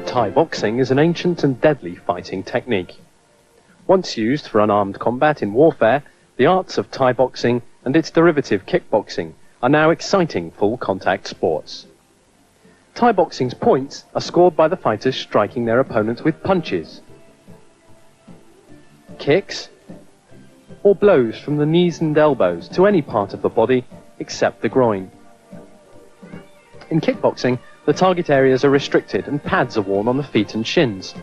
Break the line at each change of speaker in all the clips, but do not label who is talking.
Thai boxing is an ancient and deadly fighting technique. Once used for unarmed combat in warfare, the arts of Thai boxing and its derivative kickboxing are now exciting full-contact sports. Thai boxing's points are scored by the fighters striking their opponents with punches, kicks, or blows from the knees and elbows to any part of the body except the groin. In kickboxing, the target areas are restricted and pads are worn on the feet and shins.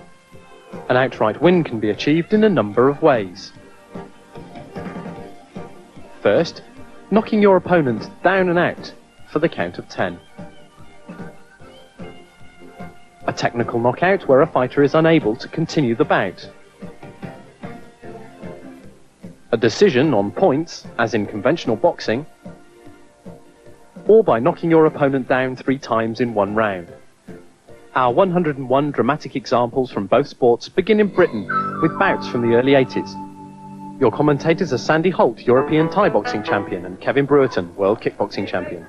An outright win can be achieved in a number of ways. First, knocking your opponent down and out for the count of 10. A technical knockout where a fighter is unable to continue the bout. A decision on points, as in conventional boxing, or by knocking your opponent down 3 times in one round. Our 101 dramatic examples from both sports begin in Britain with bouts from the early 80s. Your commentators are Sandy Holt, European Thai boxing champion, and Kevin Brewerton, world kickboxing champion.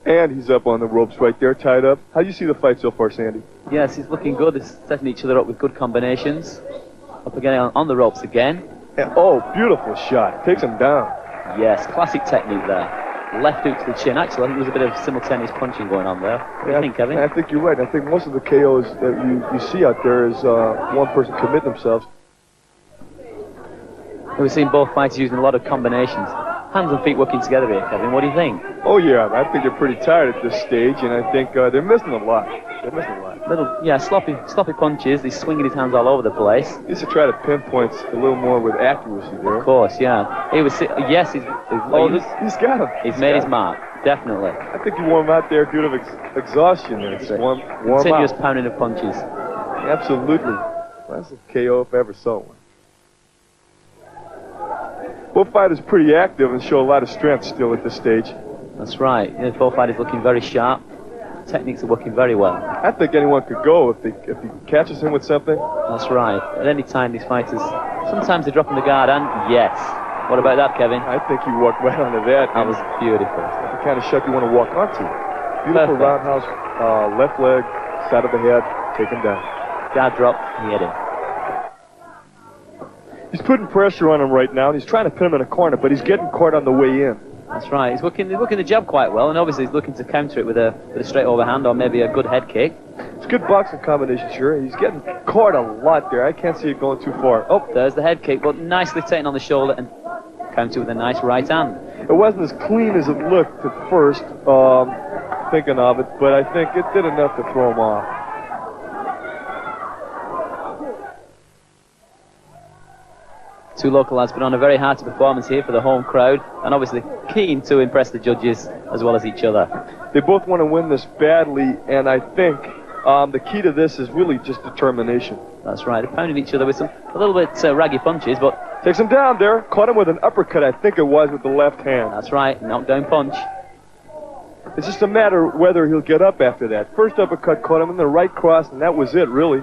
And he's up on the ropes right there, tied up. How do you see the fight so far, Sandy?
Yes, he's looking good. He's setting each other up with good combinations. Up again on the ropes again.
And, oh, beautiful shot. Takes him down.
Yes, classic technique there. Left hook to the chin. Actually, I think there was a bit of simultaneous punching going on there. What do you think, Kevin?
I think you're right. I think most of the KOs that you see out there is one person committing themselves.
We've seen both fighters using a lot of combinations. Hands and feet working together here, Kevin. What do you think?
Oh, yeah. I think they're pretty tired at this stage, and I think they're missing a lot. They're missing a lot.
Little, yeah, sloppy punches. He's swinging his hands all over the place.
He needs to try to pinpoint a little more with accuracy there.
Of course, yeah. He was. Yes, he's
got him.
He's made his mark. Definitely.
I think he wore him out there due to exhaustion. There. Just warm
continuous
out.
pounding of punches.
Absolutely. That's a KO if I ever saw one. Both fighters pretty active and show a lot of strength still at this stage.
That's right. Yeah, both fighters looking very sharp. Techniques are working very well.
I think anyone could go if he catches him with something.
That's right. At any time, these fighters, sometimes they're dropping the guard, and yes. What about that, Kevin?
I think he walked right onto that.
That was beautiful.
That's the kind of shot you want to walk onto. Beautiful
Perfect.
roundhouse, left leg, side of the head, take him down.
Guard drop, he hit him.
He's putting pressure on him right now, and he's trying to pin him in a corner, but he's getting caught on the way in.
That's right. He's working the jab quite well, and obviously he's looking to counter it with a straight overhand or maybe a good head kick.
It's a good boxing combination, sure. He's getting caught a lot there. I can't see it going too far.
Oh, there's the head kick, but nicely taken on the shoulder and counter with a nice right hand.
It wasn't as clean as it looked at first, thinking of it, but I think it did enough to throw him off.
Two local lads put on a very hearty performance here for the home crowd, and obviously keen to impress the judges as well as each other.
They both want to win this badly, and I think the key to this is really just determination.
That's right. They're pounding each other with a little bit raggy punches, but...
Takes him down there. Caught him with an uppercut, I think it was, with the left hand.
That's right. Knockdown punch.
It's just a matter of whether he'll get up after that. First uppercut caught him in the right cross, and that was it, really.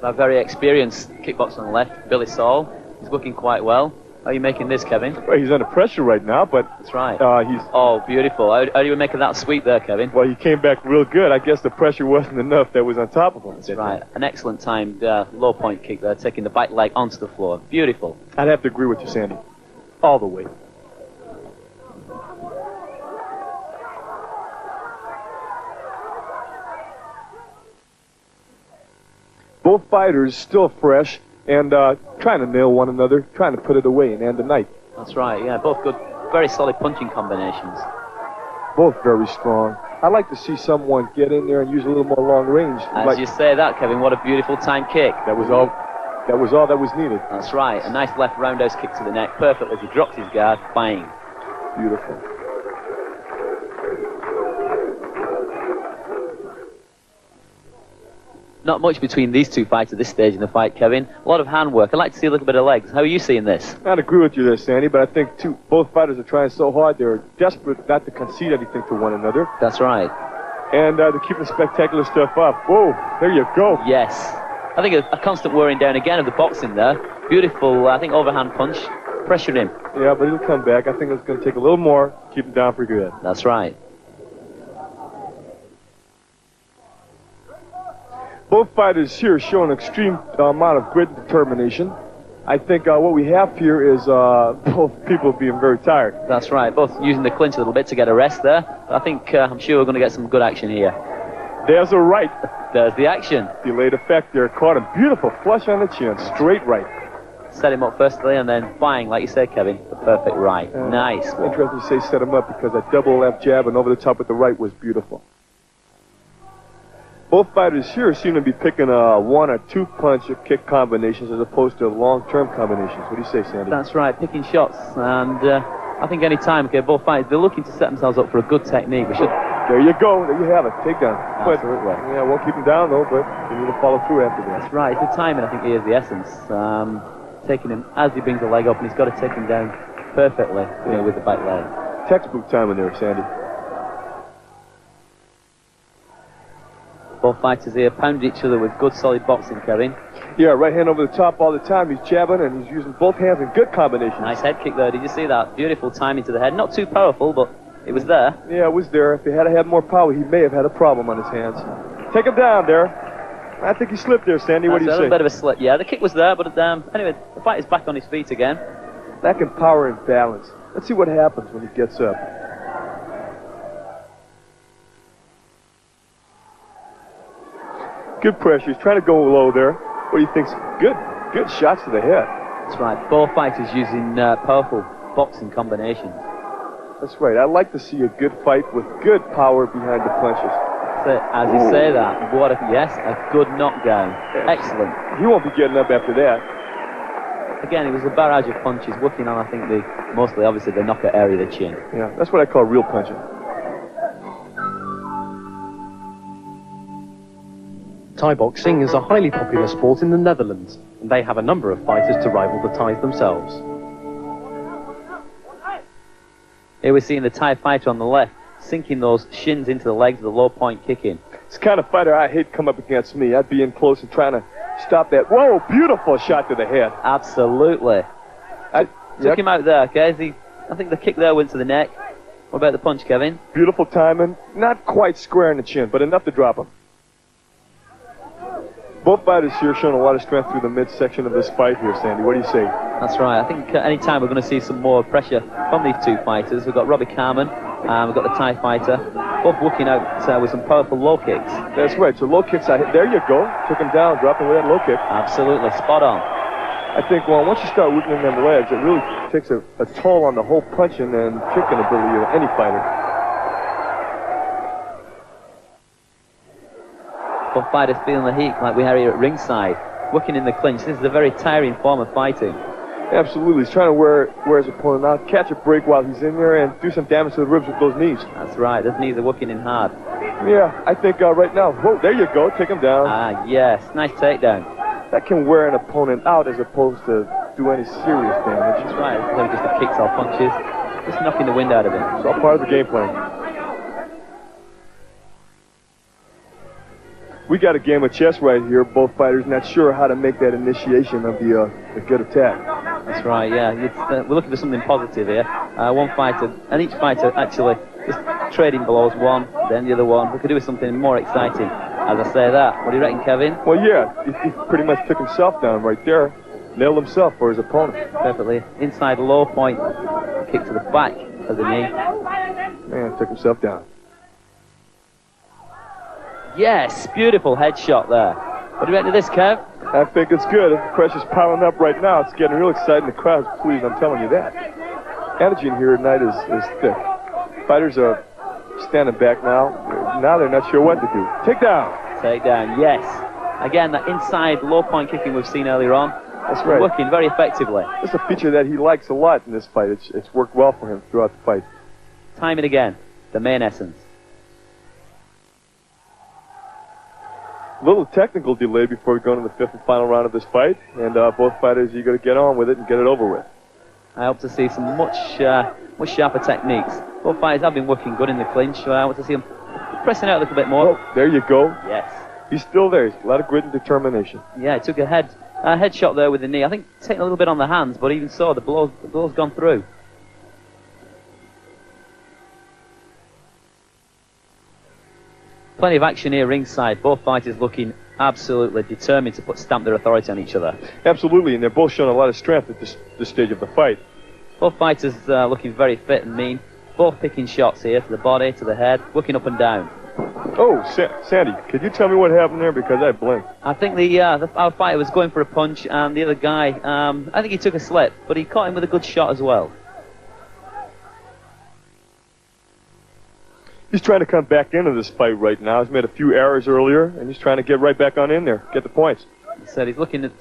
A very experienced kickboxer on the left, Billy Saul. He's looking quite well. How are you making this, Kevin?
Well, he's under pressure right now, but...
That's right.
He's...
Oh, beautiful. How do you make of that sweep there, Kevin?
Well, he came back real good. I guess the pressure wasn't enough that was on top of him.
That's right. An excellent timed low point kick there, taking the back leg onto the floor. Beautiful.
I'd have to agree with you, Sandy. All the way. Both fighters still fresh and trying to nail one another, trying to put it away and end the night.
That's right, yeah, both good, very solid punching combinations.
Both very strong. I'd like to see someone get in there and use a little more long range.
As you say that, Kevin, what a beautiful time kick.
That was all that was needed.
That's right, a nice left roundhouse kick to the neck, perfect as he drops his guard, bang.
Beautiful.
Not much between these two fights at this stage in the fight, Kevin. A lot of handwork. I'd like to see a little bit of legs. How are you seeing this?
I'd agree with you there, Sandy, but I think both fighters are trying so hard. They're desperate not to concede anything to one another.
That's right.
And they're keeping spectacular stuff up. Whoa, there you go.
Yes. I think a constant wearing down again of the boxing there. Beautiful, I think, overhand punch. Pressured him.
Yeah, but he'll come back. I think it's going to take a little more to keep him down for good.
That's right.
Both fighters here show an extreme amount of grit and determination. I think what we have here is both people being very tired.
That's right, both using the clinch a little bit to get a rest there. I'm sure we're going to get some good action here.
There's a right.
There's the action.
Delayed effect there. Caught him. Beautiful flush on the chin. Straight right.
Set him up firstly and then bang, like you said, Kevin, the perfect right. Nice.
Interesting you say set him up because that double left jab and over the top with the right was beautiful. Both fighters here seem to be picking one or two punch or kick combinations as opposed to long-term combinations. What do you say, Sandy?
That's right, picking shots. And I think any time, okay, both fighters, they're looking to set themselves up for a good technique.
There you go. There you have it. Takedown.
Absolutely.
But, yeah, won't keep him down, though, but you need to follow through after that.
That's right. The timing, I think, is the essence. Taking him as he brings the leg up, and he's got to take him down perfectly with the back leg.
Textbook timing there, Sandy.
Both fighters here pounded each other with good, solid boxing, Kevin.
Yeah, right hand over the top all the time. He's jabbing, and he's using both hands in good combinations.
Nice head kick there. Did you see that? Beautiful timing to the head. Not too powerful, but it was there.
Yeah, it was there. If he had had more power, he may have had a problem on his hands. Take him down there. I think he slipped there, Sandy. What do you say?
A little bit of a slip. Yeah, the kick was there, but anyway, the fighter's back on his feet again.
Back in power and balance. Let's see what happens when he gets up. Good pressure. He's trying to go low there. What do you think? Good shots to the head.
That's right. Both fighters using powerful boxing combinations.
That's right. I like to see a good fight with good power behind the punches.
As you say that, what a good knockdown. Excellent.
He won't be getting up after that.
Again, it was a barrage of punches working on, I think, mostly, obviously, the knockout area of the chin.
Yeah, that's what I call real punching.
Thai boxing is a highly popular sport in the Netherlands, and they have a number of fighters to rival the Thais themselves.
Here we're seeing the Thai fighter on the left, sinking those shins into the legs with a low point kicking.
It's the kind of fighter I hate come up against me. I'd be in close and trying to stop that. Whoa, beautiful shot to the head.
Absolutely. Took him out there, okay? I think the kick there went to the neck. What about the punch, Kevin?
Beautiful timing. Not quite square in the chin, but enough to drop him. Both fighters here showing a lot of strength through the midsection of this fight here, Sandy. What do you say?
That's right. I think any time we're going to see some more pressure from these two fighters. We've got Robbie Carman, we've got the Thai fighter, both working out with some powerful low kicks.
That's right. So low kicks, there you go. Took him down, dropping with that low kick.
Absolutely. Spot on.
I think, well, once you start weakening them legs, it really takes a toll on the whole punching and kicking ability of any fighter.
Both fighters feeling the heat like we are here at ringside, working in the clinch. This is a very tiring form of fighting.
Absolutely. He's trying to wear his opponent out, catch a break while he's in there, and do some damage to the ribs with those knees.
That's right. Those knees are working in hard.
Yeah, I think right now, whoa, there you go. Take him down.
Yes. Nice takedown.
That can wear an opponent out as opposed to do any serious damage.
That's right. It's not just the kicks or punches. Just knocking the wind out of him.
It's all part of the game plan. We got a game of chess right here. Both fighters not sure how to make that initiation of the good attack.
That's right, yeah. We're looking for something positive here. One fighter, and each fighter actually just trading blows, one, then the other one. We could do with something more exciting. As I say that, what do you reckon, Kevin?
Well, yeah, he pretty much took himself down right there. Nailed himself for his opponent.
Perfectly. Inside low point, kick to the back of the knee.
Man, took himself down.
Yes, beautiful headshot there. What do you reckon of this, Kev?
I think it's good. The pressure's piling up right now. It's getting real exciting. The crowd's pleased, I'm telling you that. Energy in here tonight is thick. Fighters are standing back now. Now they're not sure what to do. Take down.
Take down, yes. Again, that inside low point kicking we've seen earlier on.
That's right.
Working very effectively.
It's a feature that he likes a lot in this fight. It's worked well for him throughout the fight.
Time it again. The main essence.
A little technical delay before we go into the fifth and final round of this fight, and both fighters eager to get on with it and get it over with.
I hope to see some much sharper techniques. Both fighters have been working good in the clinch, so I want to see them pressing out a little bit more.
Oh, there you go.
Yes.
He's still there. He's a lot of grit and determination.
Yeah, he took a head shot there with the knee. I think taking a little bit on the hands, but even so, the blow's gone through. Plenty of action here ringside. Both fighters looking absolutely determined to stamp their authority on each other.
Absolutely, and they're both showing a lot of strength at this stage of the fight.
Both fighters looking very fit and mean. Both picking shots here to the body, to the head, looking up and down.
Oh, Sandy, could you tell me what happened there? Because I blinked.
I think our fighter was going for a punch, and the other guy, I think he took a slip, but he caught him with a good shot as well.
He's trying to come back into this fight right now. He's made a few errors earlier, and he's trying to get right back on in there, get the points.
He said he's looking at,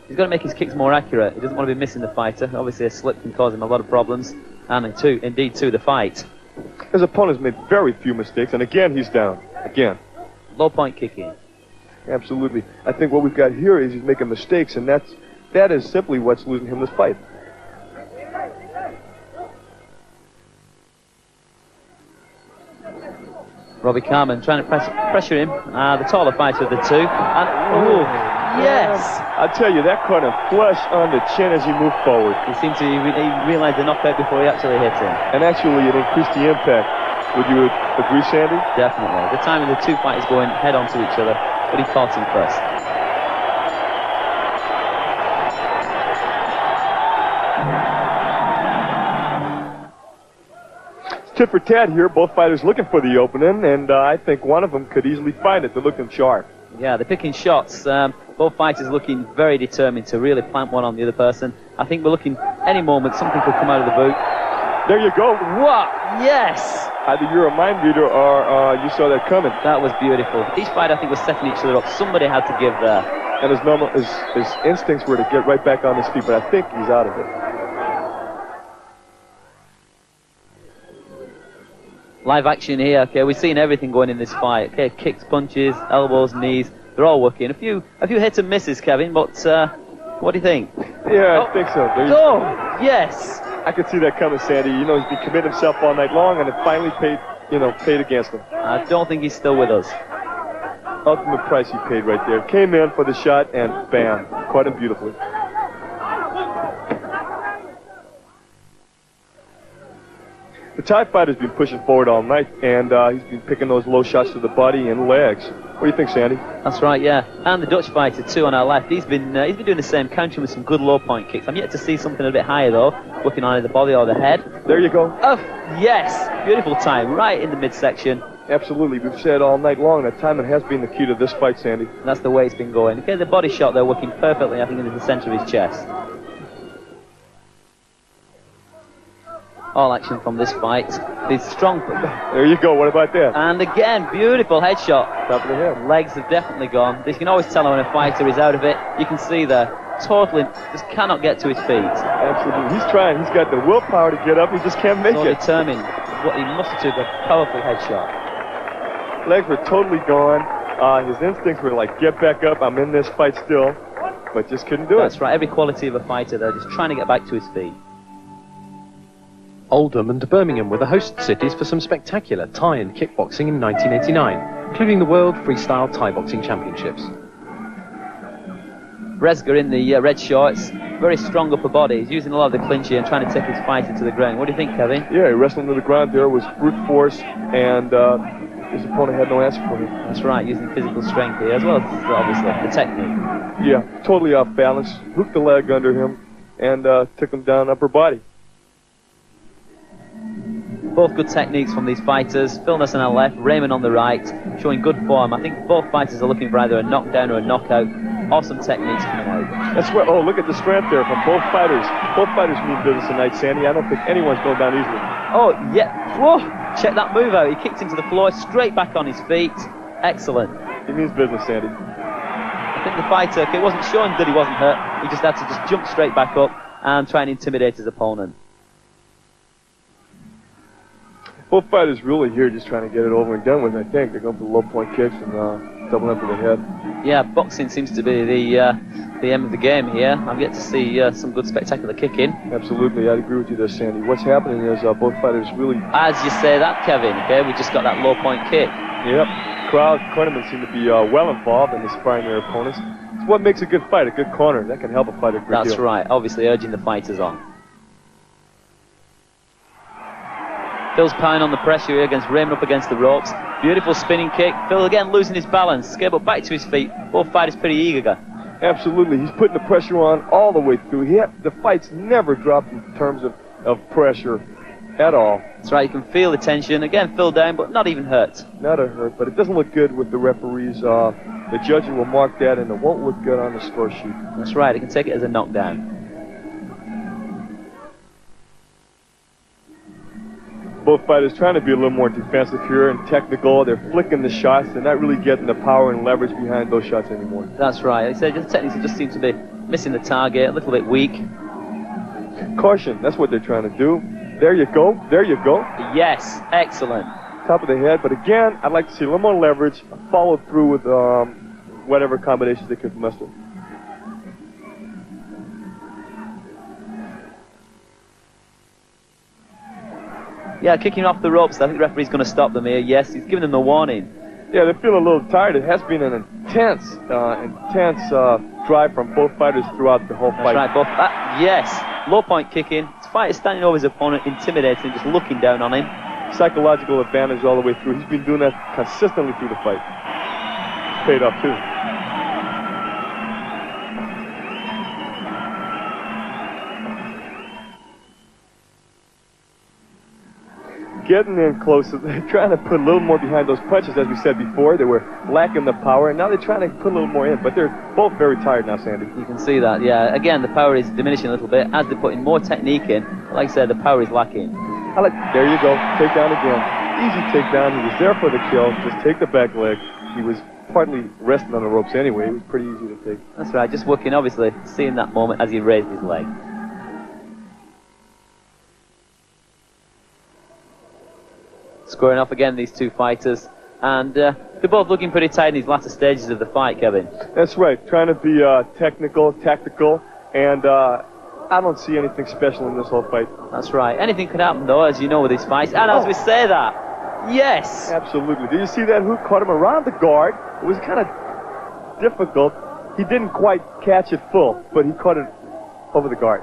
he's got to make his kicks more accurate. He doesn't want to be missing the fighter. Obviously, a slip can cause him a lot of problems, and indeed, the fight.
His opponent's made very few mistakes, and again, he's down. Again.
Low point kicking.
Absolutely. I think what we've got here is he's making mistakes, and that is simply what's losing him this fight.
Robbie Carman trying to pressure him, the taller fighter of the two. And, oh, yes!
I tell you, that caught him flush on the chin as he moved forward.
He seemed to he realized the knockout before he actually hit him.
And actually, it increased the impact. Would you agree, Sandy?
Definitely. The time of the two fighters going head on to each other, but he caught him first.
Tit for tat here, both fighters looking for the opening, and I think one of them could easily find it. They're looking sharp.
Yeah, they're picking shots. Both fighters looking very determined to really plant one on the other person. I think we're looking any moment something could come out of the boot.
There you go.
What? Yes!
Either you're a mind reader or you saw that coming.
That was beautiful. Each fighter, I think, was setting each other up. Somebody had to give there.
And his instincts were to get right back on his feet, but I think he's out of it.
Live action here. Okay, we've seen everything going in this fight. Okay, kicks, punches, elbows, knees. They're all working. A few hits and misses, Kevin. But what do you think?
Yeah, I think so.
Oh, yes.
I could see that coming, Sandy. You know, he's been committing himself all night long, and it finally paid against him.
I don't think he's still with us.
Ultimate price he paid right there. Came in for the shot, and bam, caught him beautifully. The Thai fighter's been pushing forward all night, and he's been picking those low shots to the body and legs. What do you think, Sandy?
That's right, yeah. And the Dutch fighter, too, on our left, he's been doing the same, countering with some good low point kicks. I'm yet to see something a bit higher, though, working on either the body or the head.
There you go.
Oh, yes! Beautiful time, right in the midsection.
Absolutely. We've said all night long that timing has been the key to this fight, Sandy.
And that's the way it's been going. Okay, the body shot there working perfectly, I think, in the center of his chest. All action from this fight. It's strong.
There you go. What about that?
And again, beautiful headshot.
Top of the head.
Legs have definitely gone. You can always tell when a fighter is out of it. You can see there, totally just cannot get to his feet.
Absolutely. He's trying. He's got the willpower to get up. He just can't make
so
it.
Determined. What he must have took a powerful headshot.
Legs were totally gone. His instincts were like, get back up. I'm in this fight still. But just couldn't do it.
That's right. Every quality of a fighter there, just trying to get back to his feet.
Oldham and Birmingham were the host cities for some spectacular Thai and kickboxing in 1989, including the World Freestyle Thai Boxing Championships.
Resger in the red shorts, very strong upper body. He's using a lot of the clinch here and trying to take his fighter to the ground. What do you think, Kevin?
Yeah, he wrestled to the ground there with brute force, and his opponent had no answer for him.
That's right, using physical strength here, as well as, obviously, the technique.
Yeah, totally off balance, hooked the leg under him, and took him down upper body.
Both good techniques from these fighters. Phil Ness on our left, Raymond on the right, showing good form. I think both fighters are looking for either a knockdown or a knockout. Awesome techniques coming out.
That's what. Oh, look at the strength there from both fighters. Both fighters mean business tonight, Sandy. I don't think anyone's going down easily.
Oh, yeah. Whoa! Check that move out. He kicked him to the floor, straight back on his feet. Excellent.
He means business, Sandy.
I think the fighter, okay, wasn't showing that he wasn't hurt. He just had to just jump straight back up and try and intimidate his opponent.
Both fighters really here just trying to get it over and done with, I think. They're going for low point kicks and doubling up to the head.
Yeah, boxing seems to be the aim of the game here. I've yet to see some good spectacular kicking.
Absolutely, I'd agree with you there, Sandy. What's happening is both fighters really...
As you say that, Kevin, okay, we just got that low point kick.
Yep, cornermen seem to be well involved in sparring their opponents. It's what makes a good fight, a good corner. That can help a fighter a great deal.
That's right, obviously urging the fighters on. Phil's piling on the pressure here against Raymond up against the ropes. Beautiful spinning kick. Phil again losing his balance. Scared but back to his feet. Both fighters pretty eager.
Absolutely. He's putting the pressure on all the way through. The fight's never dropped in terms of pressure at all.
That's right. You can feel the tension. Again, Phil down, but not even hurt.
Not a hurt, but it doesn't look good with the referees. The judges will mark that, and it won't look good on the score sheet.
That's right. They can take it as a knockdown.
Both fighters trying to be a little more defensive here and technical. They're flicking the shots. They're not really getting the power and leverage behind those shots anymore.
That's right. Like I said, the techniques just seem to be missing the target, a little bit weak.
Caution. That's what they're trying to do. There you go. There you go.
Yes. Excellent.
Top of the head. But again, I'd like to see a little more leverage, follow through with whatever combinations they could muster.
Yeah, kicking off the ropes. I think the referee's going to stop them here. Yes, he's giving them the warning.
Yeah, they're feeling a little tired. It has been an intense drive from both fighters throughout the whole fight.
That's right, both. Yes, low point kicking. His fighter standing over his opponent, intimidating him, just looking down on him.
Psychological advantage all the way through. He's been doing that consistently through the fight. It's paid off too. Getting in closer, they're trying to put a little more behind those punches. As we said before, they were lacking the power, and now they're trying to put a little more in. But they're both very tired now, Sandy.
You can see that, yeah. Again, the power is diminishing a little bit as they're putting more technique in. Like I said, the power is lacking.
There you go, takedown again. Easy takedown. He was there for the kill. Just take the back leg. He was partly resting on the ropes anyway. It was pretty easy to take.
That's right, just working, obviously, seeing that moment as he raised his leg. Scoring off again, these two fighters, and they're both looking pretty tight in these latter stages of the fight, Kevin.
That's right, trying to be technical, tactical, and I don't see anything special in this whole fight.
That's right. Anything could happen, though, as you know, with these fights, and as we say that, yes!
Absolutely. Did you see that hook caught him around the guard? It was kind of difficult. He didn't quite catch it full, but he caught it over the guard.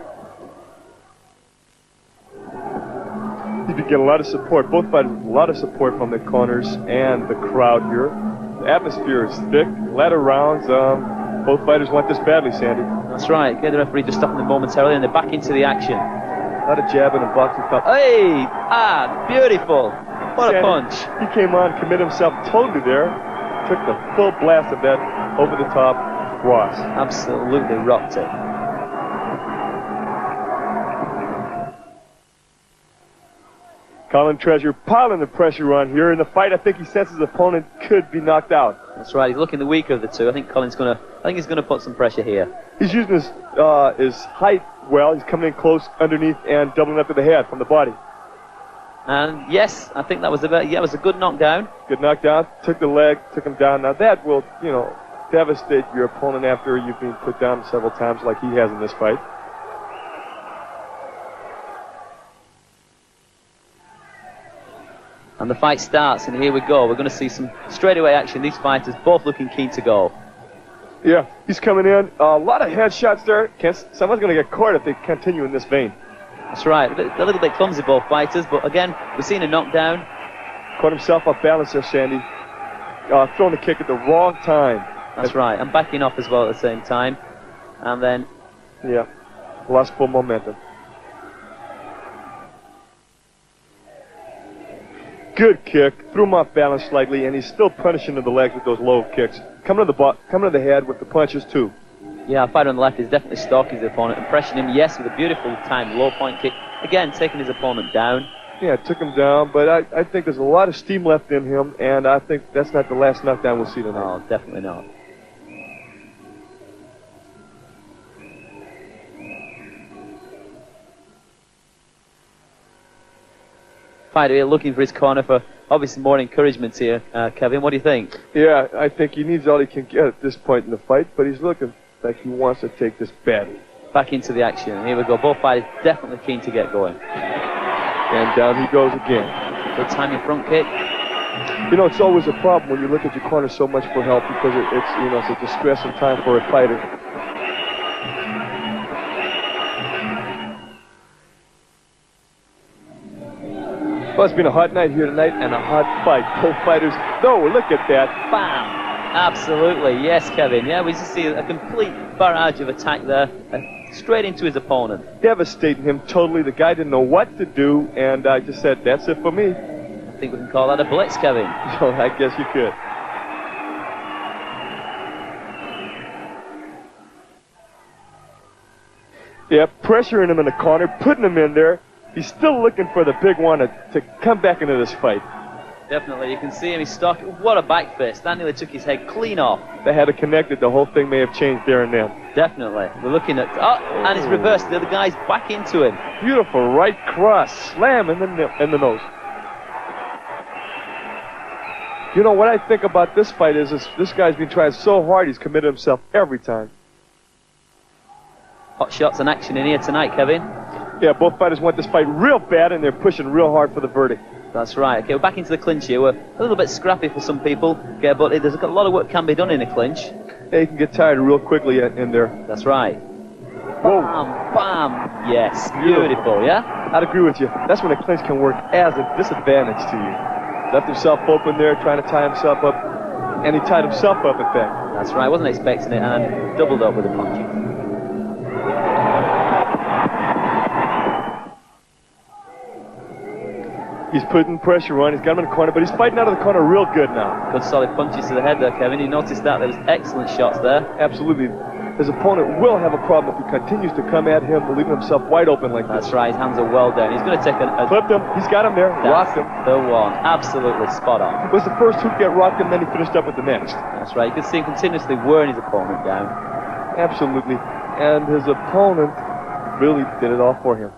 He's been getting a lot of support. Both fighters, a lot of support from the corners and the crowd here. The atmosphere is thick. Ladder rounds. Both fighters want this badly, Sandy.
That's right. Okay, the referee just stopping them momentarily, and they're back into the action.
A lot of jabbing and boxing stuff.
Hey! Beautiful. What
Sandy,
a punch.
He came on, committed himself totally there. Took the full blast of that over the top cross.
Absolutely rocked it.
Colin Treasure piling the pressure on here in the fight. I think he senses his opponent could be knocked out.
That's right. He's looking the weaker of the two. I think he's going to put some pressure here.
He's using his height well. He's coming in close underneath and doubling up to the head from the body.
And yes, I think that was it was a good knockdown.
Good knockdown. Took the leg, took him down. Now that will, devastate your opponent after you've been put down several times like he has in this fight.
And the fight starts, and here we go. We're going to see some straightaway action. These fighters both looking keen to go.
Yeah, he's coming in. A lot of headshots there. Someone's going to get caught if they continue in this vein.
That's right. A little bit clumsy, both fighters, but again, we're seeing a knockdown.
Caught himself off balance there, Sandy. Throwing the kick at the wrong time.
That's right. And backing off as well at the same time. And then...
yeah, lost full momentum. Good kick, threw him off balance slightly, and he's still punishing to the legs with those low kicks. Coming to the head with the punches too.
Yeah, fighter on the left is definitely stalking his opponent and pressuring him. Yes, with a beautiful timed low point kick. Again, taking his opponent down.
Yeah, took him down, but I think there's a lot of steam left in him, and I think that's not the last knockdown we'll see tonight.
No, definitely not. Fighter here looking for his corner for obviously more encouragement here. Kevin, what do you think?
Yeah, I think he needs all he can get at this point in the fight, but he's looking like he wants to take this badly.
Back into the action. Here we go. Both fighters definitely keen to get going.
And down he goes again.
Good timing front kick.
It's always a problem when you look at your corner so much for help because it's a distressing time for a fighter. Well, it's been a hot night here tonight and a hot fight. Both fighters, though, look at that.
Bam! Absolutely, yes, Kevin. Yeah, we just see a complete barrage of attack there, straight into his opponent.
Devastating him totally. The guy didn't know what to do, and I just said, that's it for me.
I think we can call that a blitz, Kevin.
So I guess you could. Yeah, pressuring him in the corner, putting him in there. He's still looking for the big one to come back into this fight.
Definitely, you can see him, he's stuck. What a back fist. That nearly took his head clean off.
They had it connected, the whole thing may have changed there and then.
Definitely. We're looking at, oh, and it's reversed. The other guy's back into him.
Beautiful right cross, slam in the nose. You know, what I think about this fight is this guy's been trying so hard, he's committed himself every time.
Hot shots and action in here tonight, Kevin.
Yeah, both fighters want this fight real bad, and they're pushing real hard for the verdict.
That's right. Okay, we're back into the clinch here. We're a little bit scrappy for some people, okay, but there's a lot of work can be done in a clinch.
Yeah, you can get tired real quickly in there.
That's right.
Whoa.
Bam, bam. Yes, beautiful, yeah?
I'd agree with you. That's when a clinch can work as a disadvantage to you. Left himself open there, trying to tie himself up, and he tied himself up, in fact.
That's right. Wasn't expecting it, and doubled up with a punch.
He's putting pressure on. He's got him in the corner, but he's fighting out of the corner real good now.
Good solid punches to the head there, Kevin. You noticed that there was excellent shots there.
Absolutely. His opponent will have a problem if he continues to come at him, leaving himself wide open like
That's
this.
right. His hands are well down. He's going to take a
flipped him. He's got him there. Rocked him.
The one. Absolutely spot on.
It was the first hook that rocked him, then he finished up with the next.
That's right. You can see him continuously wearing his opponent down.
Absolutely. And his opponent really did it all for him.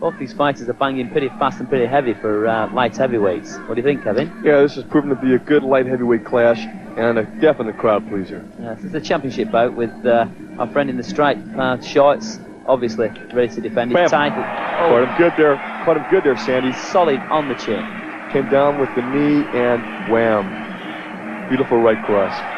Both these fighters are banging pretty fast and pretty heavy for light heavyweights. What do you think, Kevin?
Yeah, this has proven to be a good light heavyweight clash and a definite crowd pleaser.
This is a championship bout with our friend in the stripe shorts, obviously ready to defend his title. Oh.
Caught him good there. Caught him good there, Sandy.
Solid on the chin.
Came down with the knee and wham. Beautiful right cross.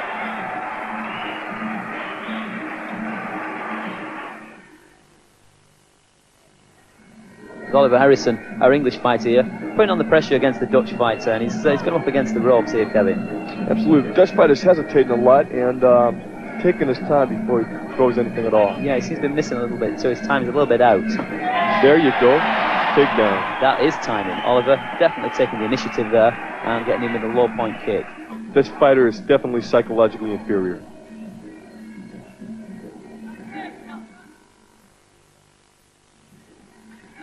Oliver Harrison, our English fighter here, putting on the pressure against the Dutch fighter, and he's gone up against the ropes here, Kevin.
Absolutely. Dutch fighter's hesitating a lot and taking his time before he throws anything at all.
Yeah, he's been missing a little bit, so his time's a little bit out.
There you go. Takedown.
That is timing. Oliver definitely taking the initiative there and getting him with a low point kick.
This fighter is definitely psychologically inferior.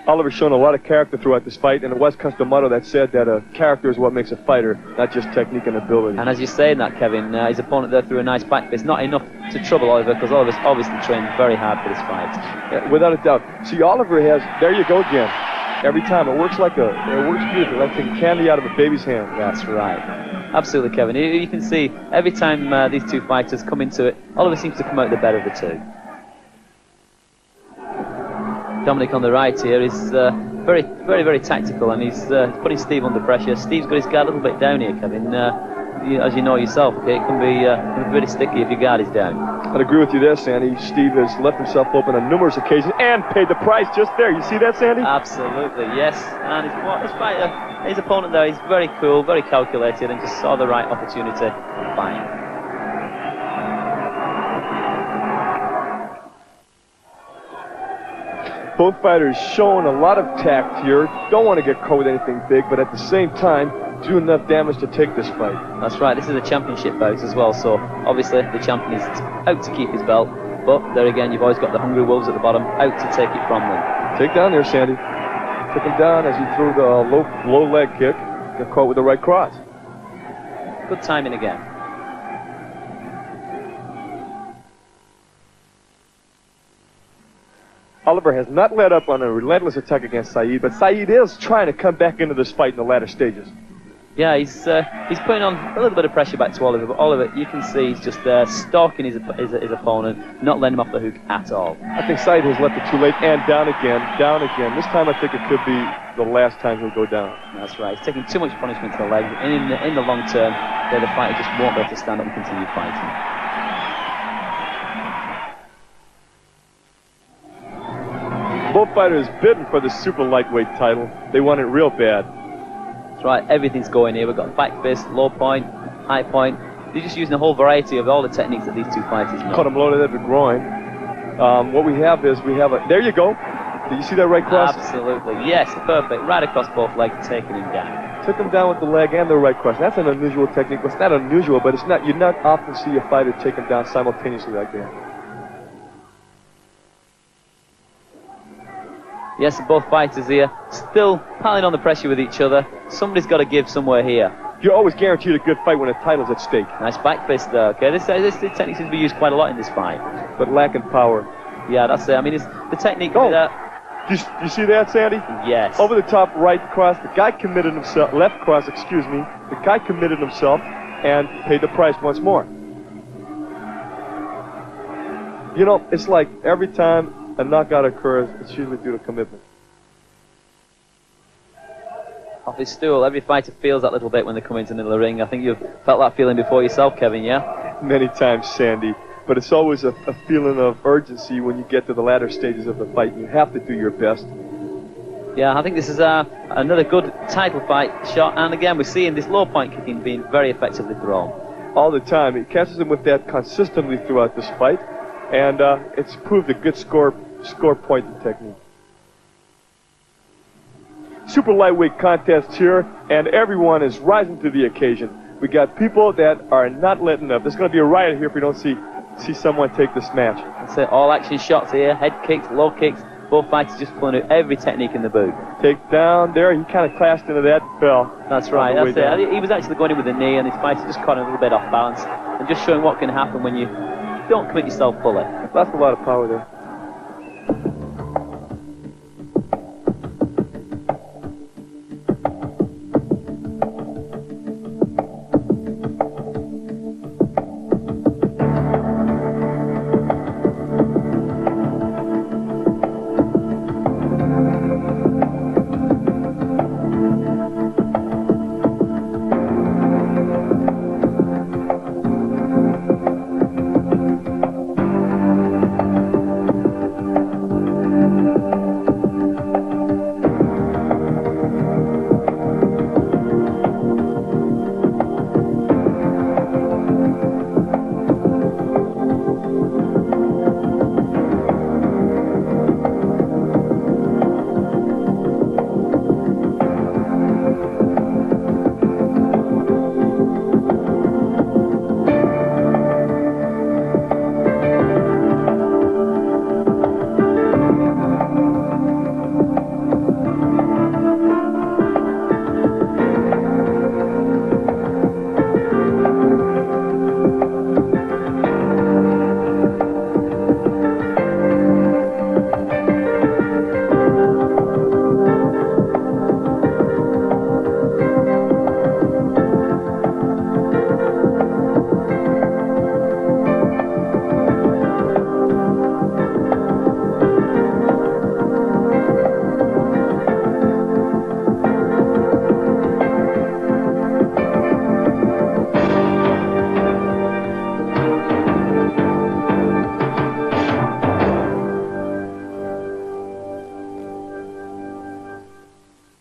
Oliver's shown a lot of character throughout this fight, and it was Customato that said that character is what makes a fighter, not just technique and ability.
And as you're saying that, Kevin, his opponent there threw a nice back fist. Not enough to trouble Oliver, because Oliver's obviously trained very hard for this fight.
Yeah, without a doubt. See, Oliver has, there you go again. Every time, it works beautifully, like taking candy out of a baby's hand.
That's right. Absolutely, Kevin. You can see every time these two fighters come into it, Oliver seems to come out the better of the two. Dominic on the right here is very, very tactical, and he's putting Steve under pressure. Steve's got his guard a little bit down here, Kevin. As you know yourself, okay, it can be very sticky if your guard is down.
I'd agree with you there, Sandy. Steve has left himself open on numerous occasions and paid the price just there. You see that, Sandy?
Absolutely, yes. And his fighter, his opponent there, he's very cool, very calculated, and just saw the right opportunity. Fine.
Both fighters showing a lot of tact here. Don't want to get caught with anything big, but at the same time, do enough damage to take this fight.
That's right. This is a championship bout as well, so obviously the champion is out to keep his belt, but there again, you've always got the hungry wolves at the bottom, out to take it from them.
Take down there, Sandy. Took him down as he threw the low leg kick. Got caught with the right cross.
Good timing again.
Oliver has not let up on a relentless attack against Saeed, but Saeed is trying to come back into this fight in the latter stages.
Yeah, he's putting on a little bit of pressure back to Oliver, but Oliver, you can see he's just stalking his opponent, not letting him off the hook at all.
I think Saeed has left it too late, and down again, down again. This time I think it could be the last time he'll go down.
That's right. He's taking too much punishment to the leg. In the long term, the fighter just won't be able to stand up and continue fighting.
both fighters bidding for the super lightweight title. They want it real bad.
That's right, everything's going here. We've got back fist, low point, high point. They're just using a whole variety of all the techniques that these two fighters know.
Caught him loaded at the groin. What we have is there you go. Did you see that right cross?
Absolutely, yes, perfect. Right across both legs, taking him down.
Took him down with the leg and the right cross. That's an unusual technique. Well, it's not unusual, but you not often see a fighter take him down simultaneously like that.
Yes, both fighters here still piling on the pressure with each other. Somebody's got to give somewhere here.
You're always guaranteed a good fight when a title's at stake.
Nice back fist though. Okay, this technique seems to be used quite a lot in this fight.
But lacking power.
Yeah, that's it. I mean, it's the technique.
You see that, Sandy?
Yes.
Over the top right cross. The guy committed himself. Left cross, excuse me. The guy committed himself and paid the price once more. You know, it's like every time a knockout occurs, it's usually due to commitment.
Off his stool, every fighter feels that little bit when they come into the middle of the ring. I think you've felt that feeling before yourself, Kevin, yeah?
Many times, Sandy. But it's always a feeling of urgency when you get to the latter stages of the fight. You have to do your best.
Yeah, I think this is another good title fight shot. And again, we're seeing this low point kicking being very effectively thrown.
All the time. He catches him with that consistently throughout this fight. And it's proved a good score point technique. Super lightweight contest here, and everyone is rising to the occasion. We got people that are not letting up. There's going to be a riot here if we don't see someone take this match.
That's it, all action shots here, head kicks, low kicks, both fighters just pulling out every technique in the boot.
Take down there, he kind of clashed into that and fell.
That's right, that's it. He was actually going in with a knee, and his fighter just caught him a little bit off balance, and just showing what can happen when you don't commit yourself fully.
That's a lot of power there.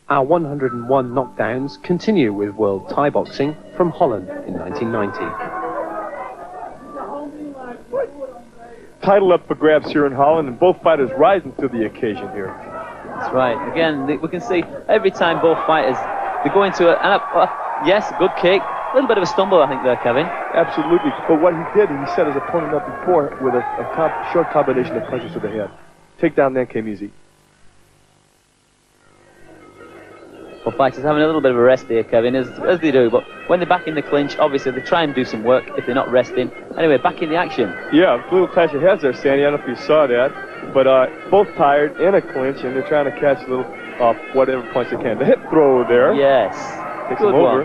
Our 101 knockdowns continue with World Thai Boxing from Holland in 1990.
Title up for grabs here in Holland, and both fighters rising to the occasion here.
That's right. Again, we can see every time both fighters, they go into it, and yes, good kick. A little bit of a stumble, I think, there, Kevin.
Absolutely. But what he did, he set his opponent up before with a short combination of punches to the head. Takedown then came easy.
Well, fighters having a little bit of a rest here, Kevin, as they do. But when they're back in the clinch, obviously they try and do some work if they're not resting. Anyway, back in the action.
Yeah, a little clash of heads there, Sandy. I don't know if you saw that. But both tired in a clinch, and they're trying to catch a little whatever punch they can. The hip throw there.
Yes.
Takes him over.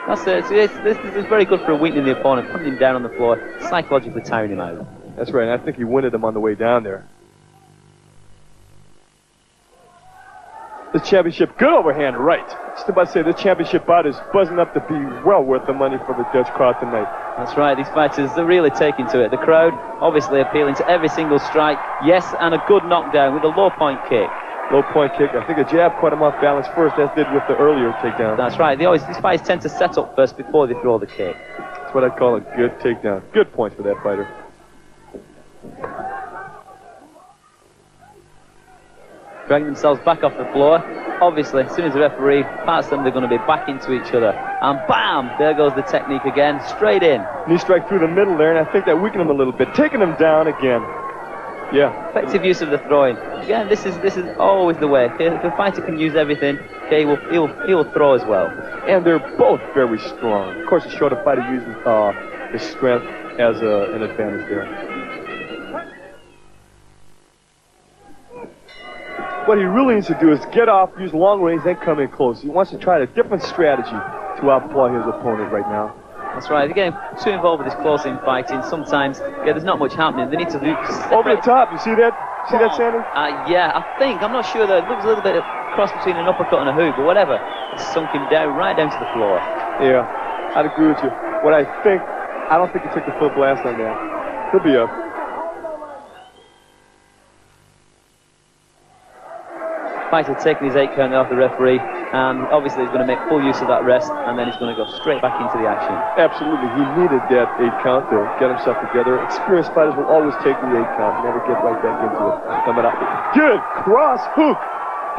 That's it. This is very good for weakening the opponent, putting him down on the floor, psychologically tiring him out.
That's right, and I think he winded him on the way down there. The championship, good overhand right. Just about to say, the championship bout is buzzing up to be well worth the money for the Dutch crowd tonight.
That's right, these fighters, they're really taking to it. The crowd obviously appealing to every single strike. Yes, and a good knockdown with a low point kick.
Low point kick. I think a jab caught him off balance first, as did with the earlier takedown.
That's right, these fighters tend to set up first before they throw the kick.
That's what I call a good takedown. Good point for that fighter.
Dragging themselves back off the floor. Obviously, as soon as the referee parts them, they're going to be back into each other. And bam! There goes the technique again, straight in.
Knee strike through the middle there, and I think that weakened him a little bit. Taking him down again. Yeah.
Effective use of the throwing. Again, this is always the way. If a fighter can use everything, okay, he'll throw as well.
And they're both very strong. Of course, it showed a fighter using his strength as an advantage there. What he really needs to do is get off, use long range, then come in close. He wants to try a different strategy to outplay his opponent right now.
That's right. They're getting too involved with this close-in fighting. Sometimes, there's not much happening. They need to do
over the top. You see that? See that, Sandy?
Yeah, I think. I'm not sure, though. It looks a little bit of cross between an uppercut and a hook, but whatever. It's sunk him down, right down to the floor.
Yeah, I'd agree with you. I don't think he took the full blast on that. He'll be up.
Fighter taking his 8 count off the referee, and obviously he's going to make full use of that rest, and then he's going to go straight back into the action.
Absolutely, he needed that 8 count to get himself together. Experienced fighters will always take the 8 count, never get right back into it. Coming up, good cross hook,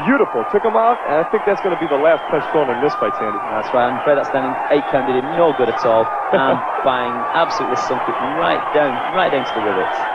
beautiful. Took him out, and I think that's going to be the last punch thrown in this fight, Sandy.
That's right. I'm afraid that standing 8 count did him no good at all, and bang, absolutely sunk it right down to the rivets.